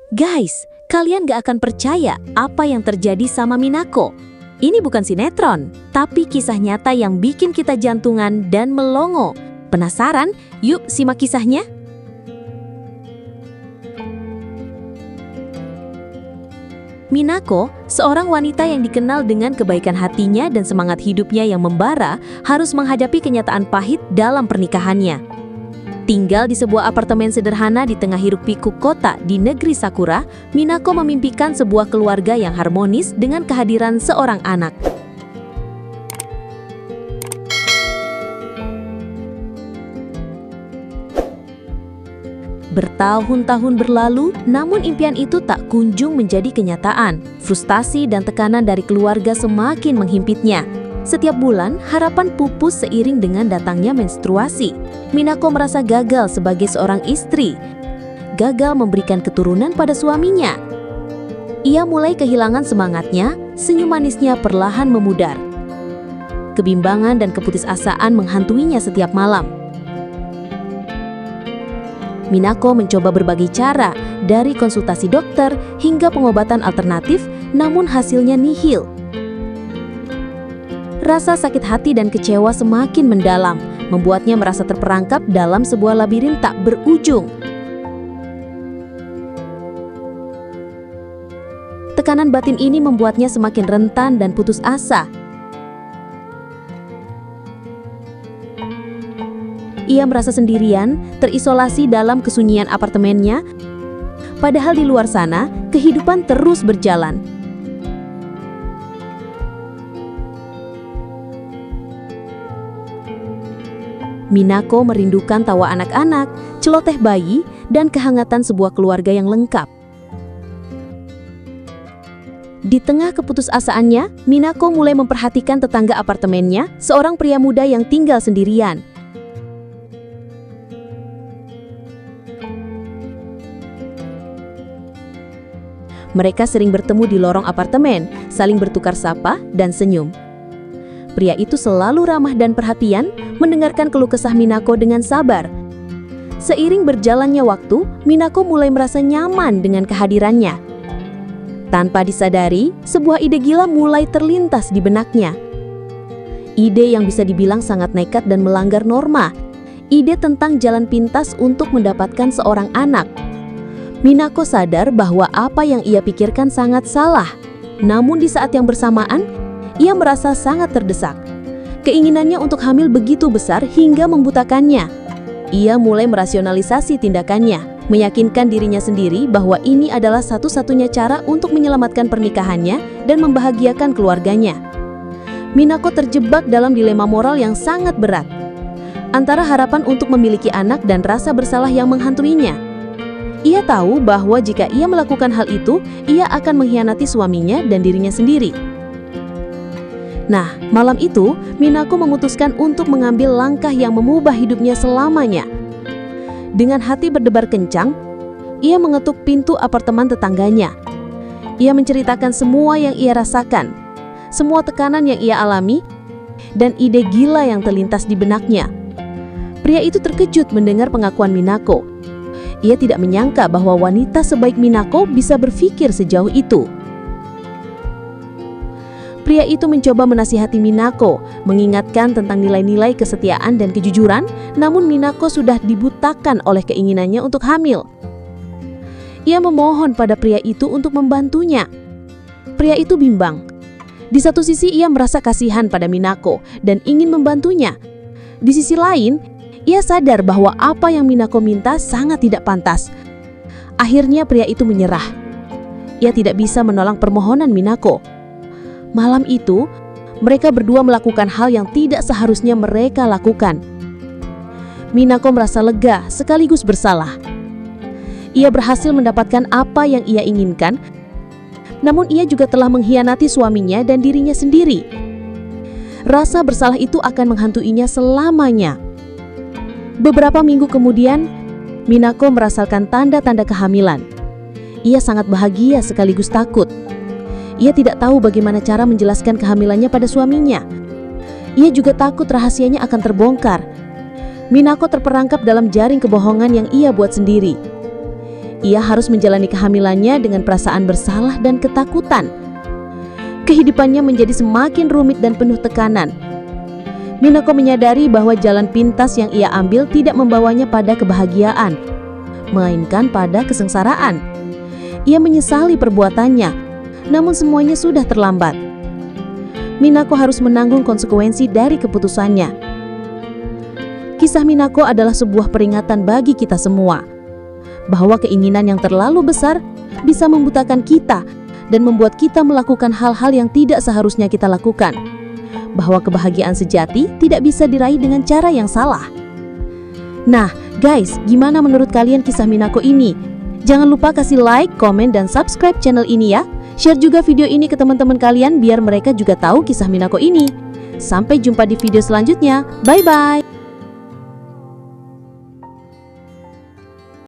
Guys, kalian gak akan percaya apa yang terjadi sama Minako. Ini bukan sinetron, tapi kisah nyata yang bikin kita jantungan dan melongo. Penasaran? Yuk simak kisahnya. Minako, seorang wanita yang dikenal dengan kebaikan hatinya dan semangat hidupnya yang membara, harus menghadapi kenyataan pahit dalam pernikahannya. Tinggal di sebuah apartemen sederhana di tengah hiruk-pikuk kota di negeri Sakura, Minako memimpikan sebuah keluarga yang harmonis dengan kehadiran seorang anak. Bertahun-tahun berlalu, namun impian itu tak kunjung menjadi kenyataan. Frustasi dan tekanan dari keluarga semakin menghimpitnya. Setiap bulan, harapan pupus seiring dengan datangnya menstruasi. Minako merasa gagal sebagai seorang istri. Gagal memberikan keturunan pada suaminya. Ia mulai kehilangan semangatnya, senyum manisnya perlahan memudar. Kebimbangan dan keputusasaan menghantuinya setiap malam. Minako mencoba berbagai cara, dari konsultasi dokter hingga pengobatan alternatif, namun hasilnya nihil. Rasa sakit hati dan kecewa semakin mendalam, membuatnya merasa terperangkap dalam sebuah labirin tak berujung. Tekanan batin ini membuatnya semakin rentan dan putus asa. Ia merasa sendirian, terisolasi dalam kesunyian apartemennya, padahal di luar sana, kehidupan terus berjalan. Minako merindukan tawa anak-anak, celoteh bayi, dan kehangatan sebuah keluarga yang lengkap. Di tengah keputusasaannya, Minako mulai memperhatikan tetangga apartemennya, seorang pria muda yang tinggal sendirian. Mereka sering bertemu di lorong apartemen, saling bertukar sapa dan senyum. Pria itu selalu ramah dan perhatian, mendengarkan keluh kesah Minako dengan sabar. Seiring berjalannya waktu, Minako mulai merasa nyaman dengan kehadirannya. Tanpa disadari, sebuah ide gila mulai terlintas di benaknya. Ide yang bisa dibilang sangat nekat dan melanggar norma. Ide tentang jalan pintas untuk mendapatkan seorang anak. Minako sadar bahwa apa yang ia pikirkan sangat salah. Namun di saat yang bersamaan, ia merasa sangat terdesak. Keinginannya untuk hamil begitu besar hingga membutakannya. Ia mulai merasionalisasi tindakannya, meyakinkan dirinya sendiri bahwa ini adalah satu-satunya cara untuk menyelamatkan pernikahannya dan membahagiakan keluarganya. Minako terjebak dalam dilema moral yang sangat berat, antara harapan untuk memiliki anak dan rasa bersalah yang menghantuinya. Ia tahu bahwa jika ia melakukan hal itu, ia akan mengkhianati suaminya dan dirinya sendiri. Nah, malam itu, Minako memutuskan untuk mengambil langkah yang mengubah hidupnya selamanya. Dengan hati berdebar kencang, ia mengetuk pintu apartemen tetangganya. Ia menceritakan semua yang ia rasakan, semua tekanan yang ia alami, dan ide gila yang terlintas di benaknya. Pria itu terkejut mendengar pengakuan Minako. Ia tidak menyangka bahwa wanita sebaik Minako bisa berpikir sejauh itu. Pria itu mencoba menasihati Minako, mengingatkan tentang nilai-nilai kesetiaan dan kejujuran, namun Minako sudah dibutakan oleh keinginannya untuk hamil. Ia memohon pada pria itu untuk membantunya. Pria itu bimbang. Di satu sisi ia merasa kasihan pada Minako dan ingin membantunya. Di sisi lain, ia sadar bahwa apa yang Minako minta sangat tidak pantas. Akhirnya pria itu menyerah. Ia tidak bisa menolak permohonan Minako. Malam itu, mereka berdua melakukan hal yang tidak seharusnya mereka lakukan. Minako merasa lega sekaligus bersalah. Ia berhasil mendapatkan apa yang ia inginkan, namun ia juga telah mengkhianati suaminya dan dirinya sendiri. Rasa bersalah itu akan menghantuinya selamanya. Beberapa minggu kemudian, Minako merasakan tanda-tanda kehamilan. Ia sangat bahagia sekaligus takut. Ia tidak tahu bagaimana cara menjelaskan kehamilannya pada suaminya. Ia juga takut rahasianya akan terbongkar. Minako terperangkap dalam jaring kebohongan yang ia buat sendiri. Ia harus menjalani kehamilannya dengan perasaan bersalah dan ketakutan. Kehidupannya menjadi semakin rumit dan penuh tekanan. Minako menyadari bahwa jalan pintas yang ia ambil tidak membawanya pada kebahagiaan, melainkan pada kesengsaraan. Ia menyesali perbuatannya, namun semuanya sudah terlambat. Minako harus menanggung konsekuensi dari keputusannya. Kisah Minako adalah sebuah peringatan bagi kita semua, bahwa keinginan yang terlalu besar bisa membutakan kita dan membuat kita melakukan hal-hal yang tidak seharusnya kita lakukan. Bahwa kebahagiaan sejati tidak bisa diraih dengan cara yang salah. Nah, guys, gimana menurut kalian kisah Minako ini? Jangan lupa kasih like, komen, dan subscribe channel ini ya. Share juga video ini ke teman-teman kalian biar mereka juga tahu kisah Minako ini. Sampai jumpa di video selanjutnya. Bye-bye.